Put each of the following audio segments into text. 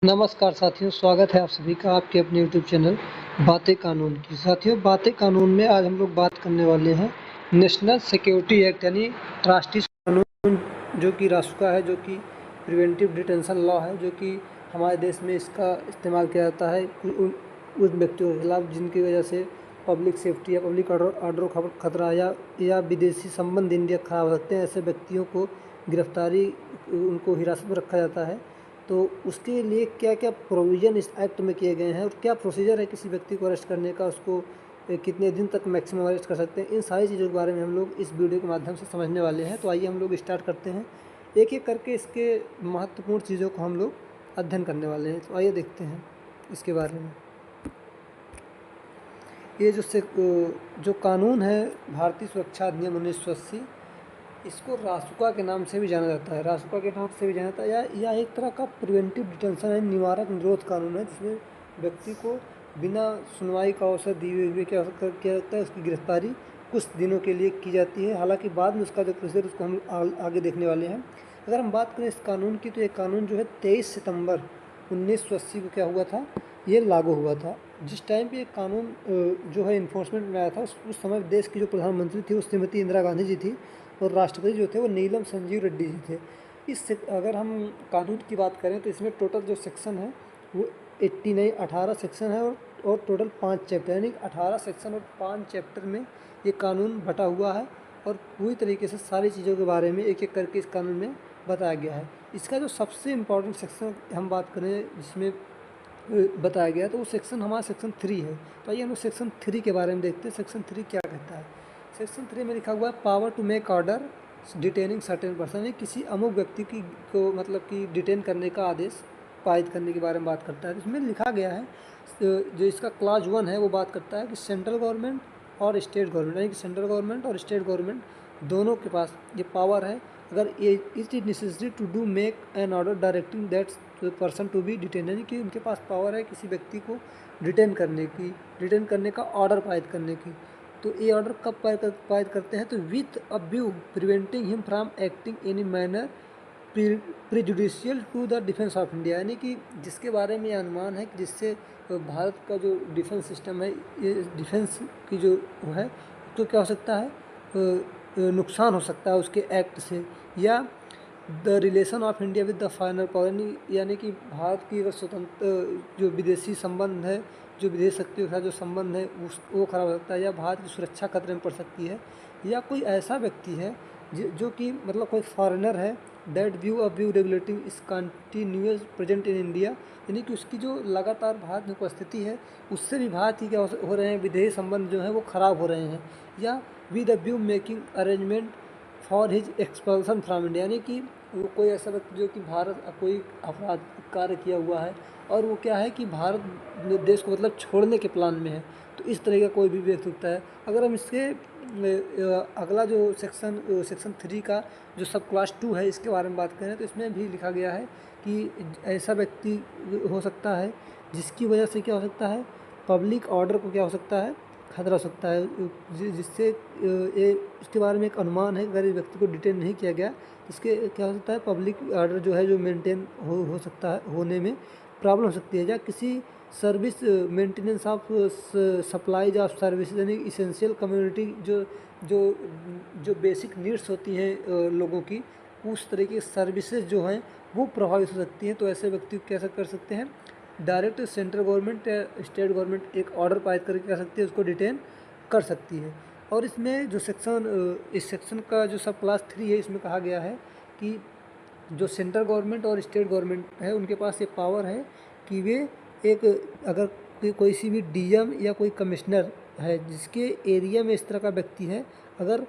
नमस्कार साथियों, स्वागत है आप सभी का आपके अपने यूट्यूब चैनल बातें कानून की। साथियों, बातें कानून में आज हम लोग बात करने वाले हैं नेशनल सिक्योरिटी एक्ट यानी राष्ट्रीय कानून, जो कि रासुका है, जो कि प्रिवेंटिव डिटेंशन लॉ है, जो कि हमारे देश में इसका इस्तेमाल किया जाता है उन व्यक्तियों के खिलाफ जिनकी वजह से पब्लिक सेफ्टी या पब्लिक ऑर्डर को खतरा या विदेशी संबंध इंडिया खराब हो सकते हैं। ऐसे व्यक्तियों को गिरफ्तारी, उनको हिरासत में रखा जाता है। तो उसके लिए क्या क्या प्रोविज़न इस एक्ट में किए गए हैं और क्या प्रोसीजर है किसी व्यक्ति को अरेस्ट करने का, उसको कितने दिन तक मैक्सिमम अरेस्ट कर सकते हैं, इन सारी चीज़ों के बारे में हम लोग इस वीडियो के माध्यम से समझने वाले हैं। तो आइए हम लोग स्टार्ट करते हैं, एक एक करके इसके महत्वपूर्ण चीज़ों को हम लोग अध्ययन करने वाले हैं। तो आइए देखते हैं इसके बारे में। ये जो कानून है भारतीय सुरक्षा अधिनियम 1980, इसको रासुका के नाम से भी जाना जाता है। रासुका के नाम से भी जाना जाता है या एक तरह का प्रिवेंटिव डिटेंशन है, निवारक निरोध कानून है, जिसमें व्यक्ति को बिना सुनवाई का अवसर दिए हुए क्या जाता है, उसकी गिरफ्तारी कुछ दिनों के लिए की जाती है। हालांकि बाद में उसका जो प्रोसीजर उसको हम आगे देखने वाले हैं। अगर हम बात करें इस कानून की, तो ये कानून जो है 23 सितंबर 1980 को क्या हुआ था, ये लागू हुआ था। जिस टाइम पे ये कानून जो है इन्फोर्समेंट में आया था, उस समय देश की जो प्रधानमंत्री थी वो श्रीमती इंदिरा गांधी जी थी और राष्ट्रपति जो थे वो नीलम संजीव रेड्डी जी थे। अगर हम कानून की बात करें तो इसमें टोटल जो सेक्शन है वो 18 सेक्शन है और टोटल 5 चैप्टर, यानी 18 सेक्शन और 5 चैप्टर में ये कानून बटा हुआ है और पूरी तरीके से सारी चीज़ों के बारे में एक एक करके इस कानून में बताया गया है। इसका जो सबसे इम्पोर्टेंट सेक्शन हम बात करें जिसमें बताया गया, तो वो सेक्शन हमारा सेक्शन 3 है। तो आइए हम लोग सेक्शन 3 के बारे में देखते हैं। सेक्शन 3 क्या कहता है। सेक्शन 3 में लिखा हुआ है power to make order detaining certain person, यानी किसी अमुक व्यक्ति की को मतलब कि डिटेन करने का आदेश पारित करने के बारे में बात करता है। इसमें लिखा गया है, जो इसका क्लाज 1 है वो बात करता है कि सेंट्रल गवर्नमेंट और स्टेट गवर्नमेंट, यानी कि सेंट्रल गवर्नमेंट और स्टेट गवर्नमेंट दोनों के पास ये पावर है, अगर ये it is necessary to do make an order directing that person to be detain, यानी कि उनके पास पावर है किसी व्यक्ति को डिटेन करने का ऑर्डर पारित करने की। तो ये ऑर्डर कब पारित करते हैं, तो with a view preventing him from acting any manner prejudicial to the defence of India, यानी कि जिसके बारे में ये अनुमान है कि जिससे भारत का जो डिफेंस सिस्टम है, ये डिफेंस की जो है तो क्या हो सकता है, नुकसान हो सकता है उसके एक्ट से, या the relation of India with the final power, यानी कि भारत की अगर स्वतंत्र जो विदेशी संबंध है, जो विदेश शक्तियों के साथ जो संबंध है वो खराब हो सकता है, या भारत की सुरक्षा खतरे में पड़ सकती है, या कोई ऐसा व्यक्ति है जो कि मतलब कोई फॉरेनर है दैट व्यू रेगुलेटिंग इस कंटिन्यूस प्रेजेंट इन इंडिया, यानी कि उसकी जो लगातार भारत में उपस्थिति है उससे भी भारत की क्या हो रहे हैं, विदेशी संबंध जो है वो ख़राब हो रहे हैं, या with the view making arrangement for his expulsion from India, यानी कि वो कोई ऐसा व्यक्ति जो कि भारत कोई अपराध कार्य किया हुआ है और वो क्या है कि भारत देश को मतलब छोड़ने के प्लान में है, तो इस तरह का कोई भी व्यक्ति होता है। अगर हम इसके अगला जो सेक्शन 3 का जो सब क्लास 2 है इसके बारे में बात करें, तो इसमें भी लिखा गया है कि ऐसा व्यक्ति हो सकता है जिसकी वजह से क्या हो सकता है, पब्लिक ऑर्डर को क्या हो सकता है, खतरा हो सकता है, जिससे इसके बारे में एक अनुमान है अगर इस व्यक्ति को डिटेन नहीं किया गया, इसके क्या हो सकता है, पब्लिक ऑर्डर जो है जो मेंटेन हो सकता है, होने में प्रॉब्लम हो सकती है, या किसी service maintenance of supplies of services, यानी इसेंशियल कम्युनिटी जो जो जो बेसिक नीड्स होती हैं लोगों की, उस तरह की सर्विसेज जो हैं वो प्रभावित हो सकती हैं। तो ऐसे व्यक्ति को कैसे कर सकते हैं, डायरेक्ट सेंट्रल गवर्नमेंट या स्टेट गवर्नमेंट एक ऑर्डर पारित करके कर सकती है, उसको डिटेन कर सकती है। और इसमें जो इस सेक्शन का जो सब क्लास 3 है, इसमें कहा गया है कि जो सेंट्रल गवर्नमेंट और स्टेट गवर्नमेंट है उनके पास ये पावर है कि वे एक अगर कोई सी भी डीएम या कोई कमिश्नर है जिसके एरिया में इस तरह का व्यक्ति है, अगर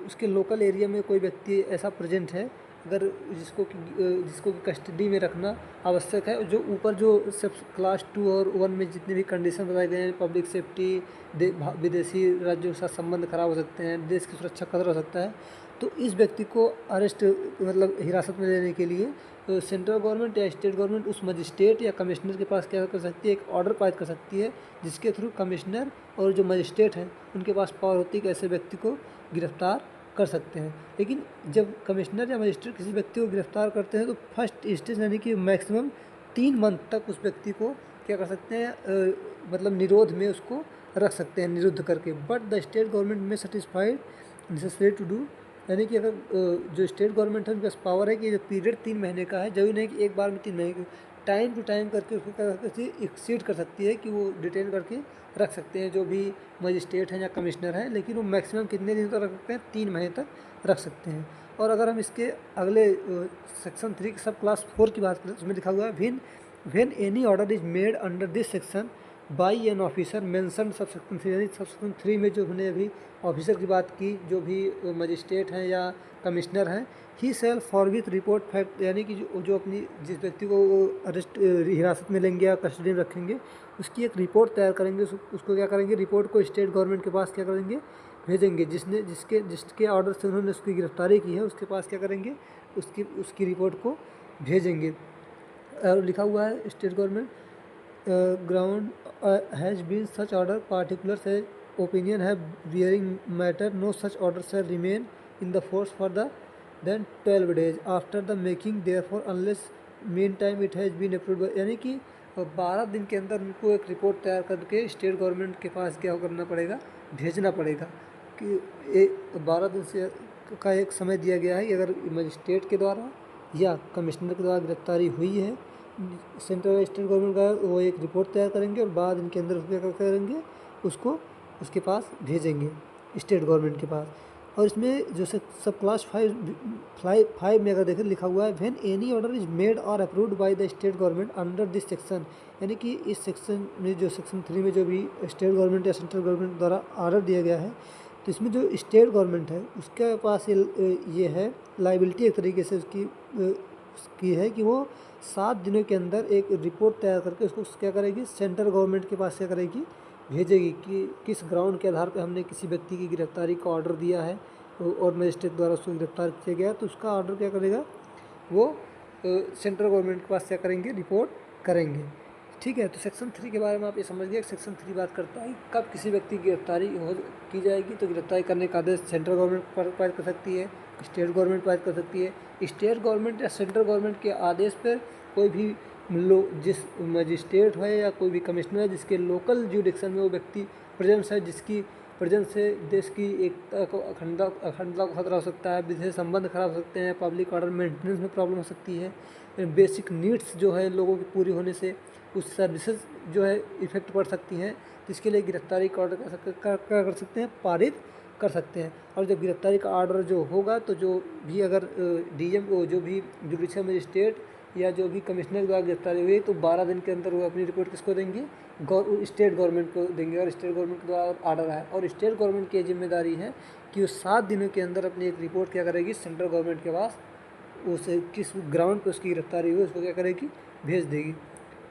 उसके लोकल एरिया में कोई व्यक्ति ऐसा प्रेजेंट है, अगर जिसको कस्टडी में रखना आवश्यक है, जो ऊपर जो सब क्लास 2 और 1 में जितने भी कंडीशन बताए गए हैं, पब्लिक सेफ्टी, विदेशी राज्यों के साथ संबंध खराब हो सकते हैं, देश की सुरक्षा खतरा हो सकता है, तो इस व्यक्ति को अरेस्ट मतलब हिरासत में लेने के लिए सेंट्रल गवर्नमेंट या स्टेट गवर्नमेंट उस मजिस्ट्रेट या कमिश्नर के पास क्या कर सकती है, एक ऑर्डर पारित कर सकती है, जिसके थ्रू कमिश्नर और जो मजिस्ट्रेट हैं उनके पास पावर होती है कि ऐसे व्यक्ति को गिरफ्तार कर सकते हैं। लेकिन जब कमिश्नर या मजिस्ट्रेट किसी व्यक्ति को गिरफ्तार करते हैं तो फर्स्ट स्टेज यानी कि मैक्सिमम 3 मंथ तक उस व्यक्ति को क्या कर सकते हैं, मतलब निरोध में उसको रख सकते हैं, निरुद्ध करके। बट द स्टेट गवर्नमेंट में सेटिस्फाइड नेसेसरी टू डू, यानी कि अगर जो स्टेट गवर्नमेंट है उनके पास पावर है कि जो पीरियड 3 महीने का है, जरूरी नहीं कि एक बार में 3 महीने, टाइम टू टाइम करके उसको क्या करके एक्सीड कर सकती है कि वो डिटेन करके रख सकते हैं जो भी मजिस्ट्रेट हैं या कमिश्नर हैं, लेकिन वो मैक्सिमम कितने दिन तक रख सकते हैं, 3 महीने तक रख सकते हैं। और अगर हम इसके अगले सेक्शन 3 की सब क्लास 4 की बात करें, उसमें लिखा हुआ है when any order is made under this section by an officer mention sub section 3, यानी सब सेक्शन 3 में जो हमने अभी ऑफिसर की बात की, जो भी मजिस्ट्रेट हैं या कमिश्नर हैं, ही सेल फॉरविथ रिपोर्ट फैक्ट, यानी कि जो अपनी जिस व्यक्ति को अरेस्ट हिरासत में लेंगे या कस्टडी में रखेंगे उसकी एक रिपोर्ट तैयार करेंगे, उसको क्या करेंगे, रिपोर्ट को स्टेट गवर्नमेंट के पास क्या करेंगे, भेजेंगे। जिसके ऑर्डर से उन्होंने उसकी गिरफ्तारी की है उसके पास क्या करेंगे, उसकी रिपोर्ट को भेजेंगे। और लिखा हुआ है state government ground has been such order particular से ओपिनियन है bearing matter no such order से remain in the force for the then 12 days after the making therefore unless meantime it has been approved, यानी कि 12 दिन के अंदर उनको एक रिपोर्ट तैयार करके स्टेट गवर्नमेंट के पास क्या करना पड़ेगा, भेजना पड़ेगा कि 12 दिन से का एक समय दिया गया है कि अगर मजिस्ट्रेट के द्वारा या कमिश्नर के द्वारा गिरफ्तारी हुई है सेंट्रल स्टेट गवर्नमेंट का, वो एक रिपोर्ट तैयार करेंगे और बाद इनके अंदर उसको क्या करेंगे, उसको उसके पास भेजेंगे स्टेट गवर्नमेंट के पास। और इसमें जो सब क्लास 5 में अगर देखें लिखा हुआ है when any order is made और approved by the state government under this section, यानी कि इस सेक्शन में जो सेक्शन 3 में जो भी स्टेट गवर्नमेंट या सेंट्रल गवर्नमेंट द्वारा ऑर्डर दिया गया है, तो इसमें जो स्टेट गवर्नमेंट है उसके पास ये है लाइबिलिटी एक तरीके से उसकी है कि वो 7 दिनों के अंदर एक रिपोर्ट तैयार करके उसको क्या करेगी, सेंट्रल गवर्नमेंट के पास क्या करेगी, भेजेगी कि किस ग्राउंड के आधार पर हमने किसी व्यक्ति की गिरफ्तारी का ऑर्डर दिया है और मजिस्ट्रेट द्वारा उसको गिरफ्तार किया गया, तो उसका ऑर्डर क्या करेगा, वो सेंट्रल गवर्नमेंट के पास क्या करेंगे, रिपोर्ट करेंगे। ठीक है, तो सेक्शन 3 के बारे में आप ये समझ गए। सेक्शन 3 बात करता है कब किसी व्यक्ति की गिरफ्तारी की जाएगी, तो गिरफ्तारी करने का आदेश सेंट्रल गवर्नमेंट पारित कर सकती है, स्टेट गवर्नमेंट पारित कर सकती है। स्टेट गवर्नमेंट या सेंट्रल गवर्नमेंट के आदेश पर कोई भी जिस मजिस्ट्रेट है या कोई भी कमिश्नर है जिसके लोकल ज्यूडिक्शन में वो व्यक्ति प्रेजेंस है, जिसकी प्रेजेंस से देश की एकता को अखंडता को खतरा हो सकता है, विदेश संबंध खराब हो सकते हैं, पब्लिक ऑर्डर मेंटेनेंस में प्रॉब्लम हो सकती है, बेसिक नीड्स जो है लोगों की पूरी होने से उस सर्विसेज जो है इफेक्ट पड़ सकती हैं, जिसके लिए गिरफ्तारी का ऑर्डर कर सकते हैं, पारित कर सकते हैं। और जब गिरफ्तारी का ऑर्डर जो होगा तो जो भी अगर डीएम जो भी जुडिशियल मजिस्ट्रेट या जो भी कमिश्नर द्वारा गिरफ्तारी हुई तो 12 दिन के अंदर वो अपनी रिपोर्ट किसको देंगे, स्टेट गवर्नमेंट को देंगे। और स्टेट गवर्नमेंट के द्वारा ऑर्डर आए और स्टेट गवर्नमेंट की जिम्मेदारी है कि वो 7 दिनों के अंदर अपनी एक रिपोर्ट क्या करेगी, सेंट्रल गवर्नमेंट के पास उसे किस ग्राउंड पर उसकी गिरफ्तारी हुई उसको क्या करेगी, भेज देगी।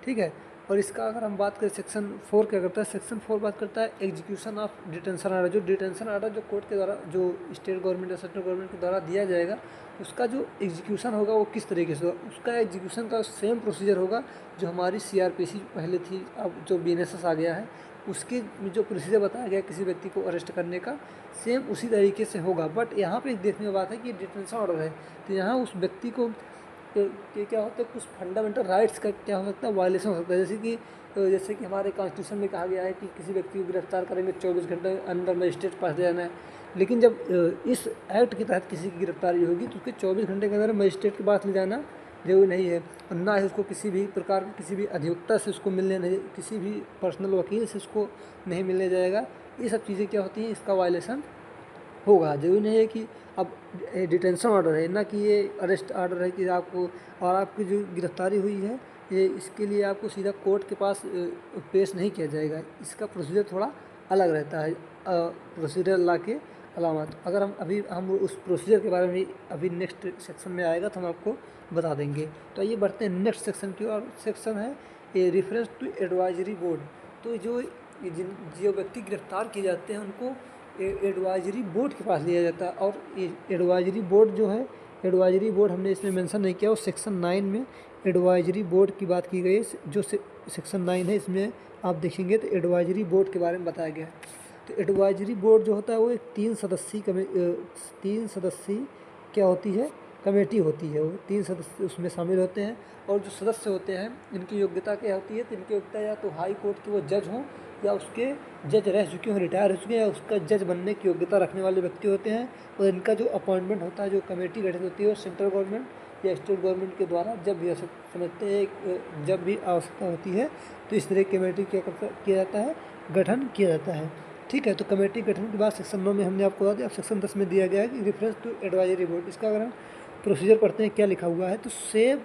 ठीक है, और इसका अगर हम बात करें सेक्शन 4 क्या करता है, सेक्शन 4 बात करता है एग्जीक्यूशन ऑफ डिटेंशन ऑर्डर। जो डिटेंशन ऑर्डर जो कोर्ट के द्वारा जो स्टेट गवर्नमेंट या सेंट्रल गवर्नमेंट के द्वारा दिया जाएगा उसका जो एग्जीक्यूशन होगा वो किस तरीके से होगा, उसका एग्जीक्यूशन का सेम प्रोसीजर होगा जो हमारी सीआरपीसी पहले थी, अब जो बीएनएसएस आ गया है उसके जो प्रोसीजर बताया गया किसी व्यक्ति को अरेस्ट करने का, सेम उसी तरीके से होगा। बट यहाँ पे एक देखने की बात है कि डिटेंशन ऑर्डर है तो यहाँ उस व्यक्ति को क्या होता है, कुछ फंडामेंटल राइट्स का क्या हो सकता है, वायलेशन हो सकता है। जैसे कि हमारे कॉन्स्टिट्यूशन में कहा गया है कि किसी व्यक्ति को गिरफ्तार करेंगे 24 घंटे अंदर मजिस्ट्रेट पास जाना है, लेकिन जब इस एक्ट के तहत किसी की गिरफ्तारी होगी तो उसके 24 घंटे के अंदर मजिस्ट्रेट के पास ले जाना जरूरी नहीं है, और ना ही उसको किसी भी प्रकार के किसी भी अधिवक्ता से उसको मिलने नहीं, किसी भी पर्सनल वकील से उसको नहीं मिलने जाएगा। ये सब चीज़ें क्या होती हैं, इसका वायलेशन होगा। जरूरी नहीं है कि अब डिटेंशन ऑर्डर है ना कि ये अरेस्ट ऑर्डर है कि आपको और आपकी जो गिरफ्तारी हुई है ये इसके लिए आपको सीधा कोर्ट के पास पेश नहीं किया जाएगा। इसका प्रोसीजर थोड़ा अलग रहता है प्रोसीजर लॉ के अलावा। अगर हम उस प्रोसीजर के बारे में अभी नेक्स्ट सेक्शन में आएगा तो हम आपको बता देंगे। तो ये बढ़ते हैं नेक्स्ट सेक्शन की और सेक्शन है ये रेफरेंस टू एडवाइजरी बोर्ड। तो जो व्यक्ति गिरफ्तार किए जाते हैं उनको एडवाइजरी बोर्ड के पास लिया जाता है। और एडवाइजरी बोर्ड जो है, एडवाइजरी बोर्ड हमने इसमें मेंशन नहीं किया, और सेक्शन 9 में एडवाइजरी बोर्ड की बात की गई है। जो सेक्शन 9 है इसमें आप देखेंगे तो एडवाइजरी बोर्ड के बारे में बताया गया है। तो एडवाइजरी बोर्ड जो होता है वो एक 3 सदस्यीय क्या होती है, कमेटी होती है, वो 3 सदस्य उसमें शामिल होते हैं। और जो सदस्य होते हैं इनकी योग्यता क्या होती है, तो इनकी योग्यता या तो हाई कोर्ट के वो जज हों, या उसके जज रह चुके हों, रिटायर हो चुके हैं, या उसका जज बनने की योग्यता रखने वाले व्यक्ति होते हैं। और इनका जो अपॉइंटमेंट होता है, जो कमेटी गठित होती है, वो सेंट्रल गवर्नमेंट या स्टेट गवर्नमेंट के द्वारा जब भी समझते हैं, जब भी आवश्यकता होती है तो इस तरह की कमेटी किया जाता है, गठन किया जाता है। ठीक है, तो कमेटी गठन के बाद सेक्शन 9 में हमने आपको बता दिया। अब सेक्शन 10 में दिया गया है कि रेफरेंस टू एडवाइजरी बोर्ड। इसका अगर हम प्रोसीजर पढ़ते हैं, क्या लिखा हुआ है, तो save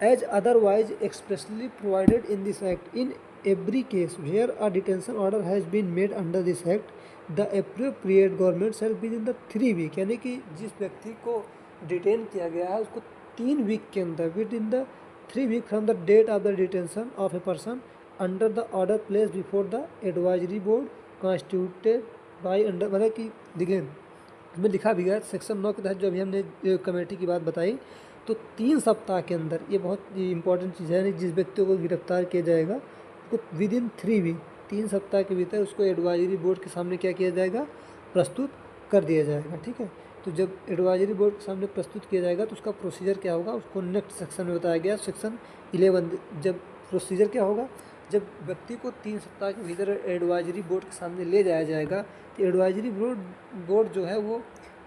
as otherwise expressly provided in this act in every case where a detention order has been made under this act the appropriate government shall within the 3 week, यानी कि जिस व्यक्ति को डिटेन किया गया है उसको 3 वीक के अंदर, within the 3 week from the date of the detention of a person under the order place before the advisory board constituted by under, मतलब कि देखिए इसमें लिखा भी है सेक्शन 9 के तहत जो अभी हमने कमेटी की बात बताई, तो 3 सप्ताह के अंदर, ये बहुत इंपॉर्टेंट चीज़ है, जिस व्यक्ति को गिरफ्तार किया जाएगा उसको विद इन 3 वीक, 3 सप्ताह के भीतर उसको एडवाइजरी बोर्ड के सामने क्या किया जाएगा, प्रस्तुत कर दिया जाएगा। ठीक है, तो जब एडवाइजरी बोर्ड के सामने प्रस्तुत किया जाएगा तो उसका प्रोसीजर क्या होगा, उसको नेक्स्ट सेक्शन में बताया गया, सेक्शन 11। जब प्रोसीजर क्या होगा, जब व्यक्ति को 3 सप्ताह के भीतर एडवाइजरी बोर्ड के सामने ले जाया जाएगा, तो एडवाइजरी बोर्ड जो है वो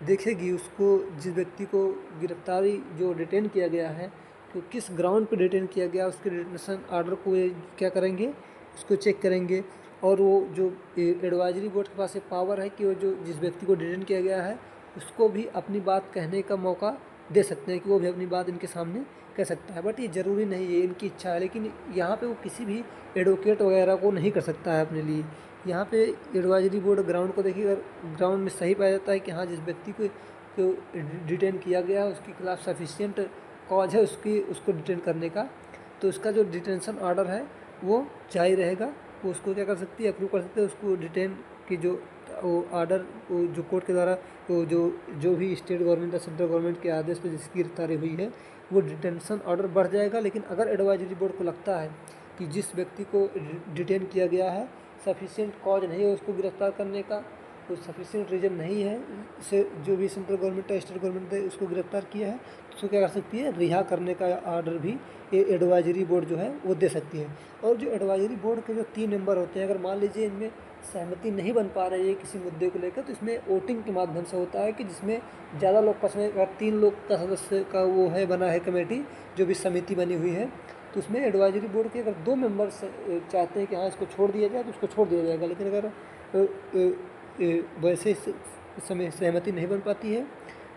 देखेगी उसको, जिस व्यक्ति को गिरफ्तारी जो डिटेन किया गया है, तो किस ग्राउंड पे डिटेन किया गया, उसके डिटेंशन आर्डर को ये क्या करेंगे, उसको चेक करेंगे। और वो जो एडवाइजरी बोर्ड के पास ये पावर है कि वो जो जिस व्यक्ति को डिटेन किया गया है उसको भी अपनी बात कहने का मौका दे सकते हैं, कि वो भी अपनी बात इनके सामने कह सकता है। बट ये ज़रूरी नहीं है, इनकी इच्छा है, लेकिन यहाँ पे वो किसी भी एडवोकेट वगैरह को नहीं कर सकता है अपने लिए। यहाँ पे एडवाइजरी बोर्ड ग्राउंड को देखिए, अगर ग्राउंड में सही पाया जाता है कि हाँ जिस व्यक्ति को डिटेन किया गया है उसके खिलाफ सफिशिएंट कॉज है उसको डिटेन करने का, तो उसका जो डिटेंशन ऑर्डर है वो जारी रहेगा। वो उसको क्या कर सकती है, अप्रूव कर सकते हैं उसको डिटेन की जो वो ऑर्डर, वो जो कोर्ट के द्वारा वो जो भी स्टेट गवर्नमेंट या सेंट्रल गवर्नमेंट के आदेश पर जिसकी गिरफ्तारी हुई है वो डिटेंशन ऑर्डर बढ़ जाएगा। लेकिन अगर एडवाइजरी बोर्ड को लगता है कि जिस व्यक्ति को डिटेन किया गया है सफिशिएंट कॉज नहीं है उसको गिरफ्तार करने का, तो सफिशिएंट रीजन नहीं है, से जो भी सेंट्रल गवर्नमेंट या स्टेट गवर्नमेंट ने उसको गिरफ्तार किया है, तो उसको क्या कर सकती है, रिहा करने का ऑर्डर भी ये एडवाइजरी बोर्ड जो है वो दे सकती है। और जो एडवाइजरी बोर्ड के जो 3 मेंबर होते हैं, अगर मान लीजिए इनमें सहमति नहीं बन पा रही है किसी मुद्दे को लेकर, तो इसमें वोटिंग के माध्यम से होता है, कि जिसमें ज़्यादा लोग पसंद, अगर 3 लोग का सदस्य का वो है बना है कमेटी, जो भी समिति बनी हुई है, तो उसमें एडवाइजरी बोर्ड के अगर 2 मेंबर्स चाहते हैं कि हाँ इसको छोड़ दिया जाए तो उसको छोड़ दिया जाएगा। लेकिन अगर वैसे समय सहमति नहीं बन पाती है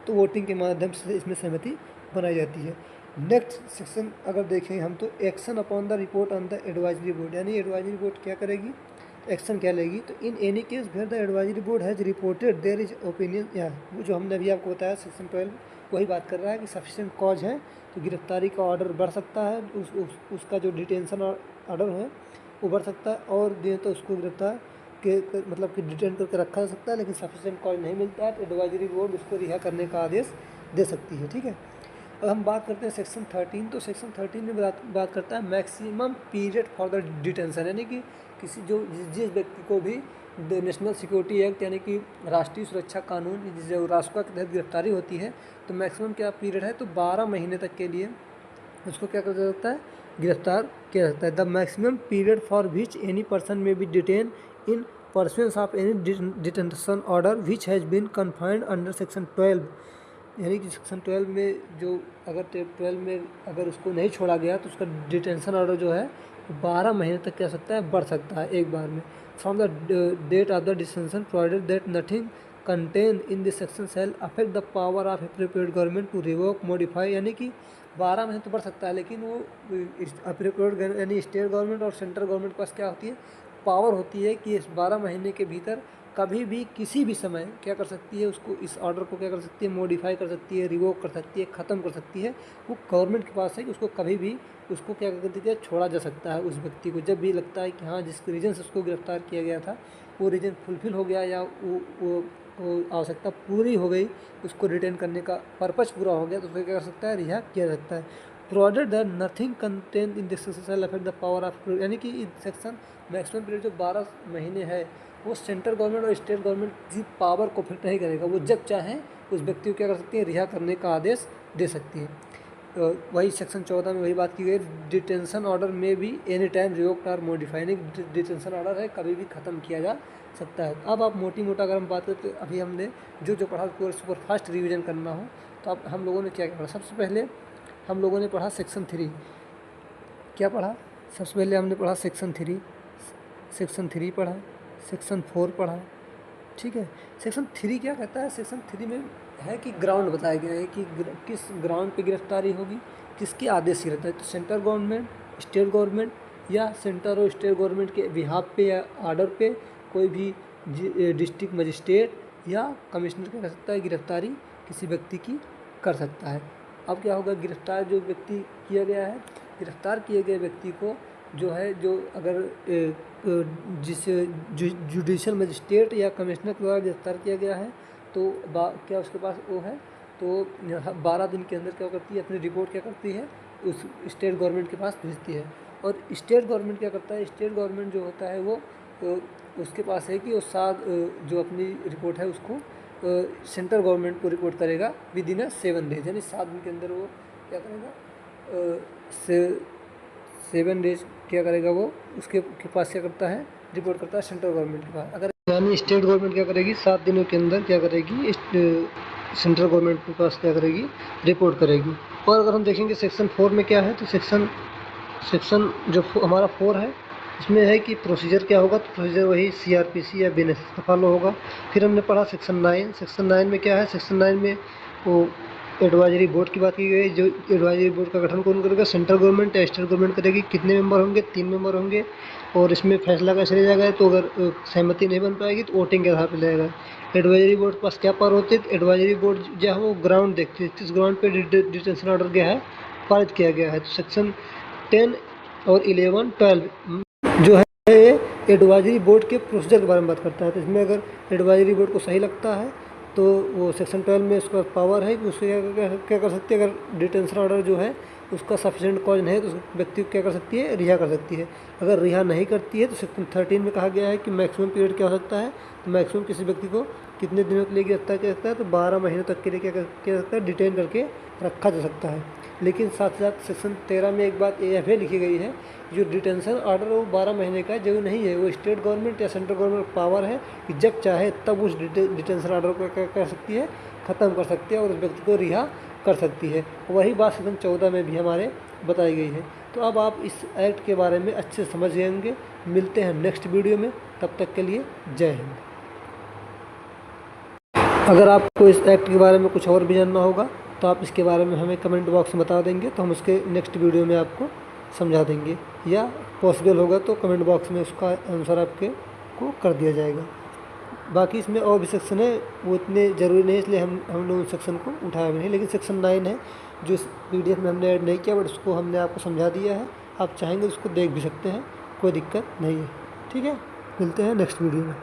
तो वोटिंग के माध्यम से इसमें सहमति बनाई जाती है। नेक्स्ट सेक्शन अगर देखें हम, तो action upon the report on the advisory board, यानी एडवाइजरी बोर्ड क्या करेगी, एक्शन क्या लेगी, तो in any case where the advisory board has reported there is opinion, या वो जो हमने अभी आपको बताया सेक्शन 12 वही बात कर रहा है कि सफिशिएंट कॉज है तो गिरफ्तारी का ऑर्डर बढ़ सकता है, उसका जो डिटेंशन ऑर्डर है वो बढ़ सकता है, और दिए तो उसको गिरफ्तार के मतलब कि डिटेन करके रखा जा सकता है। लेकिन सफिशिएंट कॉज नहीं मिलता है तो एडवाइजरी बोर्ड उसको रिहा करने का आदेश दे सकती है। ठीक है, अब हम बात करते हैं सेक्शन 13। तो सेक्शन 13 में बात करता है maximum period for the detention, यानी कि किसी जिस व्यक्ति को भी नेशनल सिक्योरिटी एक्ट यानी कि राष्ट्रीय सुरक्षा कानून जो रासुका के तहत गिरफ्तारी होती है, तो मैक्सिमम क्या पीरियड है, तो 12 महीने तक के लिए उसको क्या कर सकता है, गिरफ्तार किया जाता है। The maximum period for which any person may be detained in pursuance of any detention order which has been confined under section 12, यानी कि सेक्शन 12 में जो अगर 12 में अगर उसको नहीं छोड़ा गया तो उसका डिटेंशन ऑर्डर जो है 12 महीने तक क्या सकता है, बढ़ सकता है एक बार में। From the date of the detention provided that nothing contain in this section shall affect the power of appropriate government to revoke modify, यानी कि 12 महीने तो बढ़ सकता है, लेकिन वो एप्रोप्रिएट यानी स्टेट गवर्नमेंट और सेंट्रल गवर्नमेंट के पास क्या होती है, पावर होती है कि इस 12 महीने के भीतर कभी भी किसी भी समय क्या कर सकती है, उसको इस ऑर्डर को क्या कर सकती है, मॉडिफाई कर सकती है, रिवोक कर सकती है, ख़त्म कर सकती है। वो गवर्नमेंट के पास है कि उसको कभी भी उसको क्या कर सकती है, छोड़ा जा सकता है उस व्यक्ति को, जब भी लगता है कि हाँ जिस रीज़न से उसको गिरफ्तार किया गया था वो रीज़न फुलफ़िल हो गया, या वो आवश्यकता पूरी हो गई, उसको रिटेन करने का पर्पज़ पूरा हो गया, तो उसको क्या कर सकता है, रिहा किया जा सकता है। Provided that nothing contain in this section shall affect the power of, यानी कि सेक्शन मैक्सिमम पीरियड जो 12 महीने है वो सेंट्रल गवर्नमेंट और स्टेट गवर्नमेंट की पावर को फिट नहीं करेगा। वो जब चाहे उस व्यक्ति को क्या कर सकती है, रिहा करने का आदेश दे सकती है। वही सेक्शन 14 में वही बात की गई, डिटेंशन ऑर्डर में भी एनी टाइम रिवोक्ड और मॉडिफाइड। डिटेंशन ऑर्डर है, कभी भी ख़त्म किया जा सकता है। अब आप मोटी मोटा अगर हम बात करें तो अभी हमने जो जो पढ़ा उसको सुपर फास्ट रिविजन करना हो तो अब हम लोगों ने क्या क्या पढ़ा। सबसे पहले हम लोगों ने पढ़ा सेक्शन 3। क्या पढ़ा? सबसे पहले हमने पढ़ा सेक्शन 3 पढ़ा, सेक्शन 4 पढ़ा, ठीक है। सेक्शन 3 क्या कहता है? सेक्शन 3 में है कि ग्राउंड बताया गया है कि किस ग्राउंड पे गिरफ्तारी होगी, किसके आदेश से रहता है। तो सेंट्रल गवर्नमेंट, स्टेट गवर्नमेंट या सेंट्रल और स्टेट गवर्नमेंट के बिहाफ पे या आर्डर पे कोई भी डिस्ट्रिक्ट मजिस्ट्रेट या कमिश्नर क्या कर सकता है, गिरफ्तारी किसी व्यक्ति की कर सकता है। अब क्या होगा, गिरफ्तार जो व्यक्ति किया गया है, गिरफ्तार किए गए व्यक्ति को जो है, जो अगर जिस जुडिशल मजिस्ट्रेट या कमिश्नर के द्वारा गिरफ्तार किया गया है तो क्या उसके पास वो है, तो 12 दिन के अंदर क्या करती है, अपनी रिपोर्ट क्या करती है, उस स्टेट गवर्नमेंट के पास भेजती है। और स्टेट गवर्नमेंट क्या करता है, स्टेट गवर्नमेंट जो होता है वो उसके पास है कि वो जो अपनी रिपोर्ट है उसको सेंट्रल गवर्नमेंट को रिपोर्ट करेगा विद इन 7 डेज, यानी 7 दिन के अंदर वो क्या करेगा, 7 डेज क्या करेगा, वो उसके पास क्या करता है, रिपोर्ट करता है सेंट्रल गवर्नमेंट के पास। अगर यानी स्टेट गवर्नमेंट क्या करेगी, 7 दिनों के अंदर क्या करेगी, सेंट्रल गवर्नमेंट के पास क्या करेगी, रिपोर्ट करेगी। और अगर हम देखेंगे सेक्शन 4 में क्या है, तो सेक्शन जो हमारा 4 है इसमें है कि प्रोसीजर क्या होगा, तो प्रोसीजर वही CRPC या BNSS का फॉलो होगा। फिर हमने पढ़ा सेक्शन 9 में क्या है, सेक्शन 9 में वो एडवाइजरी बोर्ड की बात की गई। जो एडवाइजरी बोर्ड का गठन कौन करेगा, सेंट्रल गवर्नमेंट या स्टेट गवर्नमेंट करेगी। कितने मेंबर होंगे, 3 मेंबर होंगे। और इसमें फैसला कैसे लिया जाएगा, तो अगर सहमति नहीं बन पाएगी तो वोटिंग के आधार पर लेगा। एडवाइजरी बोर्ड के पास क्या पावर होती है, एडवाइजरी बोर्ड जो है वो ग्राउंड देखती है, किस ग्राउंड पे डिटेंशन ऑर्डर गया है, पारित किया गया है। तो सेक्शन 10 और 11, 12 जो है एडवाइजरी बोर्ड के प्रोसीजर के बारे में बात करता है। तो इसमें अगर एडवाइजरी बोर्ड को सही लगता है तो वो सेक्शन 12 में उसका पावर है कि उससे क्या कर सकती है, अगर डिटेंशन ऑर्डर जो है उसका सफिशिएंट कॉज नहीं है तो उस व्यक्ति को क्या कर सकती है, रिहा कर सकती है। अगर रिहा नहीं करती है तो सेक्शन 13 में कहा गया है कि मैक्सिमम पीरियड क्या हो सकता है, तो मैक्सिमम किसी व्यक्ति को कितने दिनों के लिए गिरफ्तार किया सकता है, तो 12 महीनों तक के लिए क्या किया सकता है, डिटेन करके रखा जा सकता है। लेकिन साथ ही साथ सेक्शन 13 में एक बात यह भी लिखी गई है, जो डिटेंशन ऑर्डर वो 12 महीने का जरूरी नहीं है, वो स्टेट गवर्नमेंट या सेंट्रल गवर्नमेंट पावर है कि जब चाहे तब उस डिटेंशन ऑर्डर को क्या कर सकती है, ख़त्म कर सकती है और उस व्यक्ति को रिहा कर सकती है। वही बात सेक्शन 14 में भी हमारे बताई गई है। तो अब आप इस एक्ट के बारे में अच्छे से समझ जाएंगे। मिलते हैं नेक्स्ट वीडियो में, तब तक के लिए जय हिंद। अगर आपको इस एक्ट के बारे में कुछ और भी जानना होगा तो आप इसके बारे में हमें कमेंट बॉक्स में बता देंगे, तो हम उसके नेक्स्ट वीडियो में आपको समझा देंगे, या पॉसिबल होगा तो कमेंट बॉक्स में उसका आंसर आपके को कर दिया जाएगा। बाकी इसमें और भी सेक्शन है, वो इतने ज़रूरी नहीं, इसलिए हम लोग उस सेक्शन को उठाया भी नहीं। लेकिन सेक्शन 9 है जो इस PDF में हमने ऐड नहीं किया, बट उसको हमने आपको समझा दिया है। आप चाहेंगे उसको देख भी सकते हैं, कोई दिक्कत नहीं है। ठीक है, मिलते हैं नेक्स्ट वीडियो में।